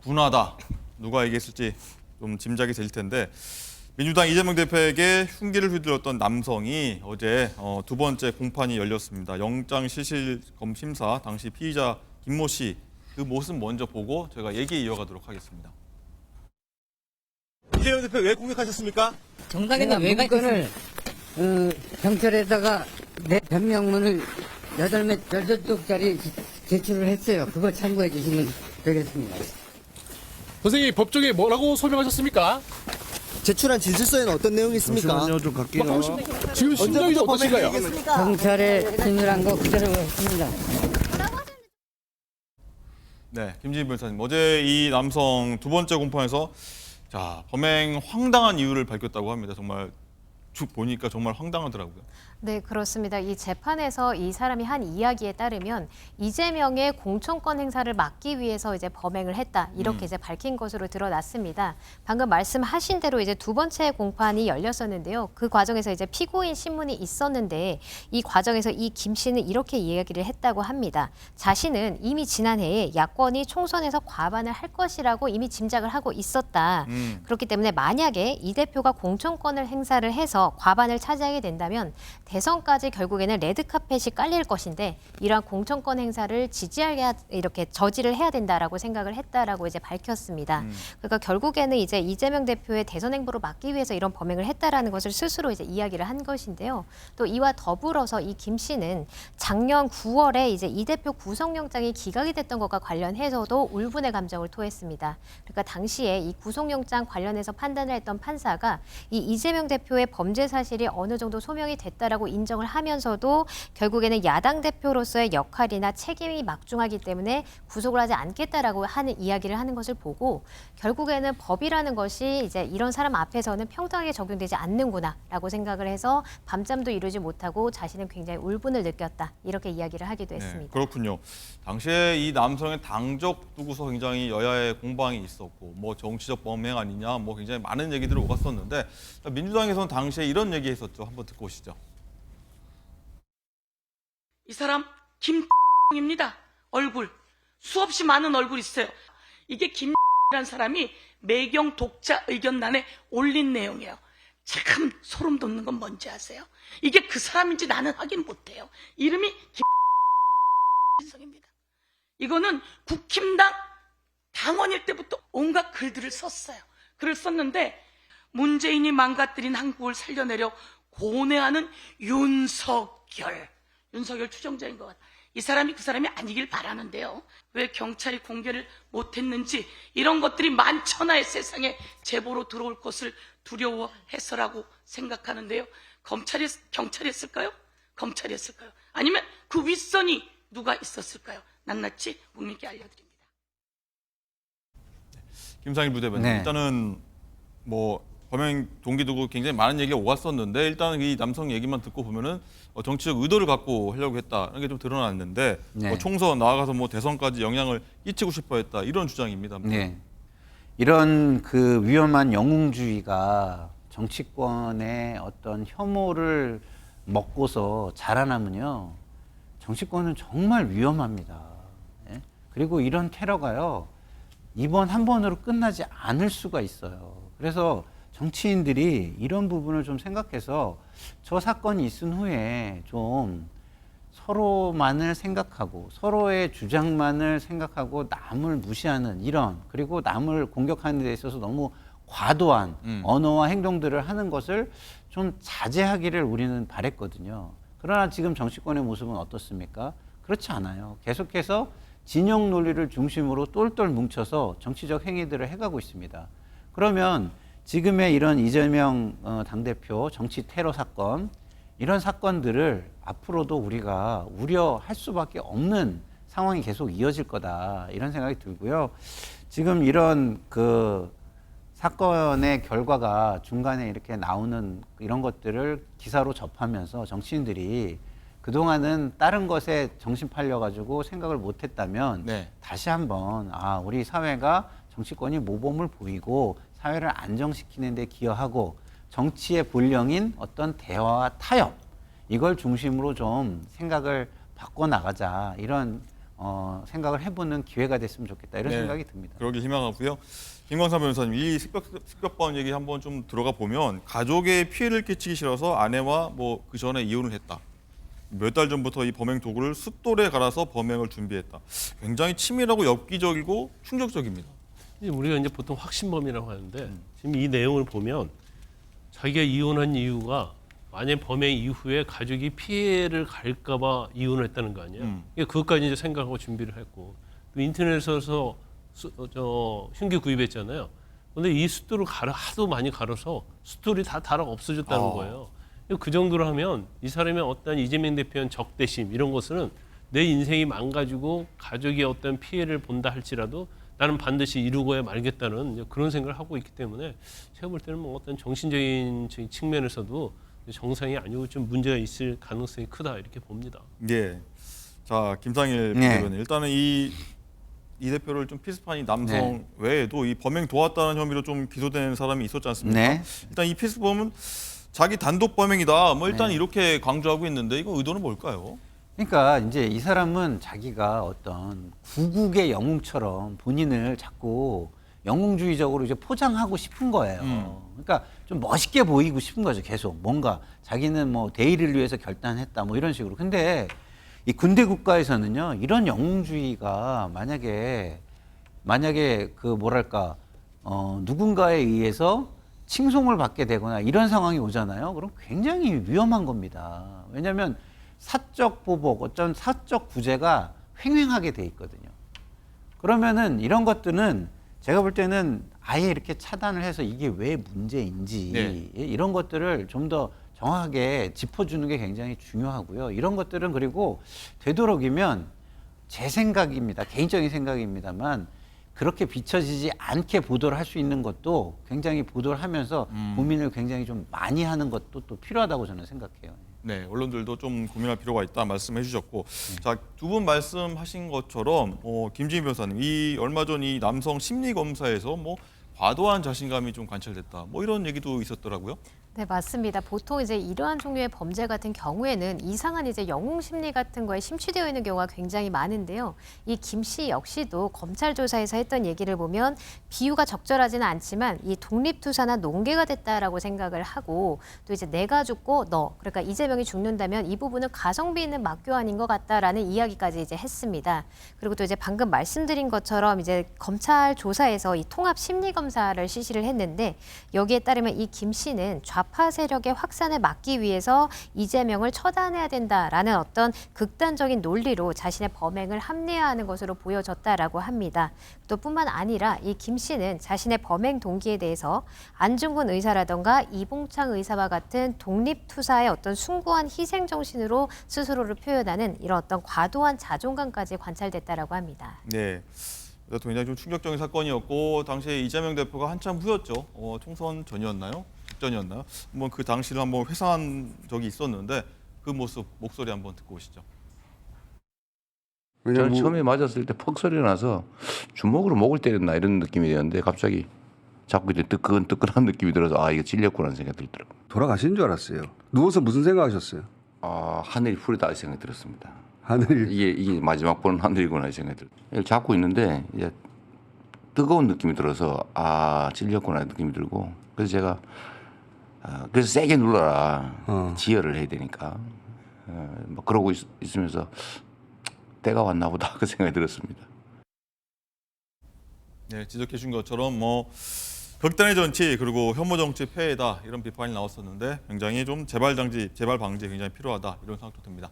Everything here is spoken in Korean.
분하다. 누가 얘기했을지 좀 짐작이 될 텐데 민주당 이재명 대표에게 흉기를 휘둘렀던 남성이 어제 두 번째 공판이 열렸습니다. 영장실실검 심사 당시 피의자 김모 씨 그 모습 먼저 보고 저희가 얘기 이어가도록 하겠습니다. 이재명 대표 왜 공격하셨습니까? 정당에는 왜 문건을 경찰에다가 내 변명문을 18쪽짜리 제출을 했어요. 그거 참고해 주시면 되겠습니다. 선생님 법정에 뭐라고 설명하셨습니까? 제출한 진술서에는 어떤 내용이 있습니까? 잠시만요, 좀 갈게요. 지금 심정이 좀 어떠신가요? 경찰에 진술한 거 그대로 했습니다. 네, 김진희 변호사님. 어제 이 남성 두 번째 공판에서 자 범행 황당한 이유를 밝혔다고 합니다. 정말 쭉 보니까 정말 황당하더라고요. 네, 그렇습니다. 이 재판에서 이 사람이 한 이야기에 따르면 이재명의 공천권 행사를 막기 위해서 이제 범행을 했다. 이렇게 이제 밝힌 것으로 드러났습니다. 방금 말씀하신 대로 이제 두 번째 공판이 열렸었는데요. 그 과정에서 이제 피고인 신문이 있었는데 이 과정에서 이 김 씨는 이렇게 이야기를 했다고 합니다. 자신은 이미 지난해에 야권이 총선에서 과반을 할 것이라고 이미 짐작을 하고 있었다. 그렇기 때문에 만약에 이 대표가 공천권을 행사를 해서 과반을 차지하게 된다면 대선까지 결국에는 레드카펫이 깔릴 것인데 이러한 공천권 행사를 이렇게 저지를 해야 된다라고 생각을 했다라고 이제 밝혔습니다. 그러니까 결국에는 이제 이재명 대표의 대선 행보를 막기 위해서 이런 범행을 했다라는 것을 스스로 이제 이야기를 한 것인데요. 또 이와 더불어서 이 김 씨는 작년 9월에 이제 이 대표 구속영장이 기각이 됐던 것과 관련해서도 울분의 감정을 토했습니다. 그러니까 당시에 이 구속영장 관련해서 판단을 했던 판사가 이 이재명 대표의 범죄 사실이 어느 정도 소명이 됐다라고 인정을 하면서도 결국에는 야당 대표로서의 역할이나 책임이 막중하기 때문에 구속을 하지 않겠다라고 하는 이야기를 하는 것을 보고 결국에는 법이라는 것이 이제 이런 사람 앞에서는 평등하게 적용되지 않는구나라고 생각을 해서 밤잠도 이루지 못하고 자신은 굉장히 울분을 느꼈다 이렇게 이야기를 하기도 했습니다. 네, 그렇군요. 당시에 이 남성의 당적 두고서 굉장히 여야의 공방이 있었고 뭐 정치적 범행 아니냐 뭐 굉장히 많은 얘기들을 오갔었는데 민주당에서는 당시에 이런 얘기했었죠. 한번 듣고 오시죠. 이 사람 김입니다. 얼굴 수없이 많은 얼굴 있어요. 이게 김이라는 사람이 매경 독자 의견란에 올린 내용이에요. 참 소름 돋는 건 뭔지 아세요? 이게 그 사람인지 나는 확인 못해요. 이름이 김성입니다. 이거는 국힘당 당원일 때부터 온갖 글들을 썼어요. 글을 썼는데 문재인이 망가뜨린 한국을 살려내려 고뇌하는 윤석열 추정자인 것 같아요. 이 사람이 그 사람이 아니길 바라는데요. 왜 경찰이 공개를 못했는지 이런 것들이 만천하의 세상에 제보로 들어올 것을 두려워해서라고 생각하는데요. 경찰이 했을까요? 검찰이 했을까요? 아니면 그 윗선이 누가 있었을까요? 낱낱이 국민께 알려드립니다. 김상일 부대변인. 네. 일단은 뭐 범행 동기 두고 굉장히 많은 얘기가 오갔었는데 일단 이 남성 얘기만 듣고 보면은 정치적 의도를 갖고 하려고 했다는 게 좀 드러났는데 네. 뭐 총선 나아가서 뭐 대선까지 영향을 끼치고 싶어했다 이런 주장입니다. 네. 이런 그 위험한 영웅주의가 정치권의 어떤 혐오를 먹고서 자라나면요, 정치권은 정말 위험합니다. 예? 그리고 이런 테러가요, 이번 한 번으로 끝나지 않을 수가 있어요. 그래서 정치인들이 이런 부분을 좀 생각해서 저 사건이 있은 후에 좀 서로만을 생각하고 서로의 주장만을 생각하고 남을 무시하는 이런, 그리고 남을 공격하는 데 있어서 너무 과도한 언어와 행동들을 하는 것을 좀 자제하기를 우리는 바랬거든요. 그러나 지금 정치권의 모습은 어떻습니까? 그렇지 않아요. 계속해서 진영 논리를 중심으로 똘똘 뭉쳐서 정치적 행위들을 해가고 있습니다. 그러면 지금의 이런 이재명 당대표 정치 테러 사건, 이런 사건들을 앞으로도 우리가 우려할 수밖에 없는 상황이 계속 이어질 거다, 이런 생각이 들고요. 지금 이런 그 사건의 결과가 중간에 이렇게 나오는 이런 것들을 기사로 접하면서 정치인들이 그동안은 다른 것에 정신 팔려가지고 생각을 못했다면 네. 다시 한번 우리 사회가 정치권이 모범을 보이고 사회를 안정시키는 데 기여하고 정치의 본령인 어떤 대화와 타협, 이걸 중심으로 좀 생각을 바꿔나가자, 이런 생각을 해보는 기회가 됐으면 좋겠다 이런 네. 생각이 듭니다. 그러길 희망하고요. 김광삼 변호사님, 이 습격범 얘기 한번 좀 들어가 보면 가족에 피해를 끼치기 싫어서 아내와 뭐 그 전에 이혼을 했다. 몇 달 전부터 이 범행 도구를 숫돌에 갈아서 범행을 준비했다. 굉장히 치밀하고 엽기적이고 충격적입니다. 우리가 이제 보통 확신범이라고 하는데 지금 이 내용을 보면 자기가 이혼한 이유가 만약 범행 이후에 가족이 피해를 갈까봐 이혼을 했다는 거 아니에요. 그러니까 그것까지 이제 생각하고 준비를 했고 또 인터넷에서 흉기 구입했잖아요. 그런데 이 숫돌을 하도 많이 갈아서 숫돌이 다 달아 없어졌다는 거예요. 그 정도로 하면 이 사람의 어떤 이재명 대표의 적대심 이런 것은 내 인생이 망가지고 가족이 어떤 피해를 본다 할지라도 나는 반드시 이루고야 말겠다는 그런 생각을 하고 있기 때문에 제가 볼 때는 뭐 어떤 정신적인 측면에서도 정상이 아니고 좀 문제가 있을 가능성이 크다 이렇게 봅니다. 예. 자, 김상일 네. 대변인. 일단은 이 대표를 좀 피습한 이 남성 네. 외에도 이 범행 도왔다는 혐의로 좀 기소된 사람이 있었지 않습니까? 네. 일단 이 피습범은 자기 단독 범행이다. 뭐 일단 네. 이렇게 강조하고 있는데 이거 의도는 뭘까요? 그러니까 이제 이 사람은 자기가 어떤 구국의 영웅처럼 본인을 자꾸 영웅주의적으로 이제 포장하고 싶은 거예요. 그러니까 좀 멋있게 보이고 싶은 거죠. 계속 뭔가 자기는 뭐 대의를 위해서 결단했다 뭐 이런 식으로. 근데 이 군대 국가에서는요 이런 영웅주의가 만약에 그 뭐랄까 누군가에 의해서 칭송을 받게 되거나 이런 상황이 오잖아요. 그럼 굉장히 위험한 겁니다. 왜냐하면 사적 보복, 어떤 사적 구제가 횡행하게 돼 있거든요. 그러면은 이런 것들은 제가 볼 때는 아예 이렇게 차단을 해서 이게 왜 문제인지 네. 이런 것들을 좀 더 정확하게 짚어주는 게 굉장히 중요하고요. 이런 것들은 그리고 되도록이면 제 생각입니다. 개인적인 생각입니다만 그렇게 비춰지지 않게 보도를 할 수 있는 것도 굉장히 보도를 하면서 고민을 굉장히 좀 많이 하는 것도 또 필요하다고 저는 생각해요. 네, 언론들도 좀 고민할 필요가 있다 말씀해 주셨고, 자, 두 분 말씀하신 것처럼 김지인 변호사님, 이 얼마 전 이 남성 심리 검사에서 뭐 과도한 자신감이 좀 관찰됐다, 뭐 이런 얘기도 있었더라고요. 네, 맞습니다. 보통 이제 이러한 종류의 범죄 같은 경우에는 이상한 이제 영웅 심리 같은 거에 심취되어 있는 경우가 굉장히 많은데요. 이 김 씨 역시도 검찰 조사에서 했던 얘기를 보면 비유가 적절하지는 않지만 이 독립투사나 농계가 됐다라고 생각을 하고 또 이제 내가 죽고 그러니까 이재명이 죽는다면 이 부분은 가성비 있는 맞교환인 것 같다라는 이야기까지 이제 했습니다. 그리고 또 이제 방금 말씀드린 것처럼 이제 검찰 조사에서 이 통합 심리 검사를 실시를 했는데 여기에 따르면 이 김 씨는 좌파 세력의 확산을 막기 위해서 이재명을 처단해야 된다라는 어떤 극단적인 논리로 자신의 범행을 합리화하는 것으로 보여졌다라고 합니다. 또 뿐만 아니라 이 김 씨는 자신의 범행 동기에 대해서 안중근 의사라던가 이봉창 의사와 같은 독립투사의 어떤 숭고한 희생 정신으로 스스로를 표현하는 이런 어떤 과도한 자존감까지 관찰됐다라고 합니다. 네. 그래서 굉장히 좀 충격적인 사건이었고 당시에 이재명 대표가 한참 후였죠. 총선 전이었나요? 직전이었나요? 한번 그 당시를 한번 회상한 적이 있었는데 그 모습 목소리 한번 듣고 오시죠. 저는 처음에 맞았을 때 퍽 소리 나서 주먹으로 목을 때렸나 이런 느낌이었는데 갑자기 자꾸 이제 뜨끈뜨끈한 느낌이 들어서 아 이거 찔렸구나 생각이 들더라고요. 돌아가신 줄 알았어요. 누워서 무슨 생각하셨어요? 아 하늘이 푸르다 이 생각이 들었습니다. 하늘이 이게 마지막 보는 하늘이구나 이 생각이 들어요. 이걸 잡고 있는데 이제 뜨거운 느낌이 들어서 아 찔렸구나 느낌이 들고 그래서 제가 그래서 세게 눌러라 지혈을 해야 되니까 뭐 그러고 있으면서 때가 왔나 보다 그 생각이 들었습니다. 네, 지적해 준 것처럼 뭐 극단의 정치 그리고 혐오 정치 폐해다 이런 비판이 나왔었는데 굉장히 좀 재발 방지 굉장히 필요하다 이런 생각도 듭니다.